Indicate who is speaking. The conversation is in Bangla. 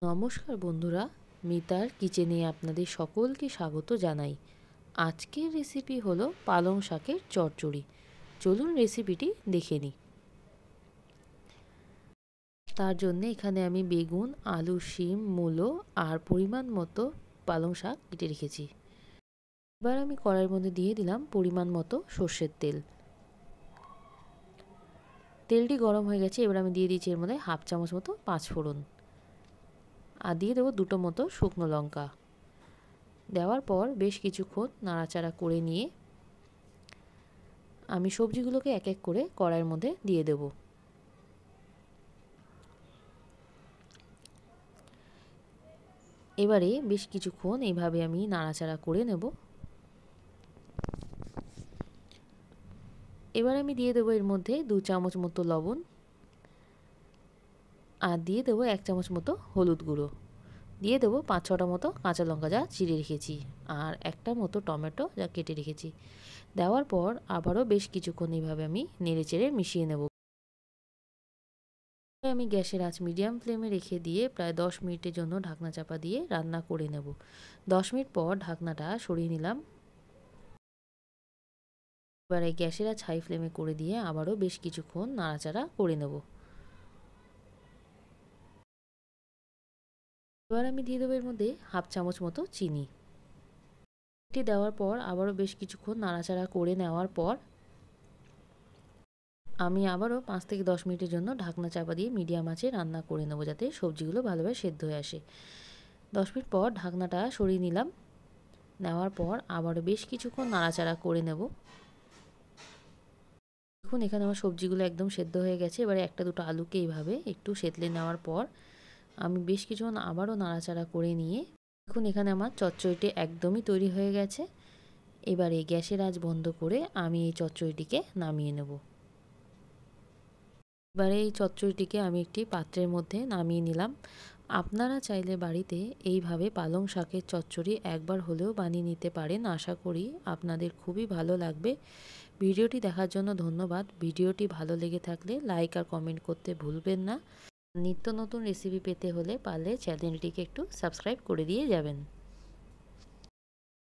Speaker 1: নমস্কার বন্ধুরা, মিতার কিচেনে আপনাদের সকলকে স্বাগত জানাই। আজকের রেসিপি হলো পালং শাকের চচ্চড়ি। চলুন রেসিপিটি দেখে নিই। তার জন্য এখানে আমি বেগুন, আলু, শিম, মূলো আর পরিমাণ মতো পালং শাক কেটে রেখেছি। এবার আমি কড়াইয়ের মধ্যে দিয়ে দিলাম পরিমাণ মতো সর্ষের তেল। তেলটি গরম হয়ে গেছে, এবার আমি দিয়ে দিচ্ছি এর মধ্যে হাফ চামচ মতো পাঁচফোড়ন আর দিয়ে দেবো দুটো মতো শুকনো লঙ্কা। দেওয়ার পর বেশ কিছুক্ষণ নাড়াচাড়া করে নিয়ে আমি সবজিগুলোকে এক এক করে কড়াইয়ের মধ্যে দিয়ে দেব। এবারে বেশ কিছুক্ষণ এইভাবে আমি নাড়াচাড়া করে নেব। এবার আমি দিয়ে দেবো এর মধ্যে 2 চামচ মতো লবণ আর দিয়ে দেবো 1 চামচ মতো হলুদ গুঁড়ো। দিয়ে দেবো 5-6টা মতো কাঁচা লঙ্কা যা চিড়ে রেখেছি আর একটা মতো টমেটো যা কেটে রেখেছি। দেওয়ার পর আবারও বেশ কিছুক্ষণ এইভাবে আমি নেড়েচেড়ে মিশিয়ে নেব। আমি গ্যাসের আঁচ মিডিয়াম ফ্লেমে রেখে দিয়ে প্রায় 10 মিনিটের জন্য ঢাকনা চাপা দিয়ে রান্না করে নেব। 10 মিনিট পর ঢাকনাটা সরিয়ে নিলাম। এবারে গ্যাসের আঁচ হাই ফ্লেমে করে দিয়ে আবারও বেশ কিছুক্ষণ নাড়াচাড়া করে নেব। এবার আমি দিয়ে দেবো এর মধ্যে হাফ চামচ মতো চিনি। এটি দেওয়ার পর আবারও বেশ কিছুক্ষণ নাড়াচাড়া করে নেওয়ার পর আমি আবারও 5 থেকে 10 মিনিটের জন্য ঢাকনা চাপা দিয়ে মিডিয়াম আঁচে রান্না করে নেব, যাতে সবজিগুলো ভালোভাবে সেদ্ধ হয়ে আসে। 10 মিনিট পর ঢাকনাটা সরিয়ে নিলাম। নেওয়ার পর আবারও বেশ কিছুক্ষণ নাড়াচাড়া করে নেব। দেখুন এখানে আমার সবজিগুলো একদম সেদ্ধ হয়ে গেছে। এবারে একটা দুটো আলুকে এইভাবে একটু সেতলে নেওয়ার পর আমি বেশ কিছুক্ষণ আবারও নাড়াচাড়া করে নিয়ে দেখুন এখানে আমার চচ্চড়িটি একদমই তৈরি হয়ে গেছে। এবারে গ্যাসের আঁচ বন্ধ করে আমি এই চচ্চড়িটিকে নামিয়ে নেব। এবারে এই চচ্চড়িটিকে আমি একটি পাত্রের মধ্যে নামিয়ে নিলাম। আপনারা চাইলে বাড়িতে এইভাবে পালং শাকের চচ্চড়ি একবার হলেও বানিয়ে নিতে পারেন। আশা করি আপনাদের খুবই ভালো লাগবে। ভিডিওটি দেখার জন্য ধন্যবাদ। ভিডিওটি ভালো লেগে থাকলে লাইক আর কমেন্ট করতে ভুলবেন না। নিত্য নতুন রেসিপি পেতে হলে পারলে চ্যানেলটিকে একটু সাবস্ক্রাইব করে দিয়ে যাবেন।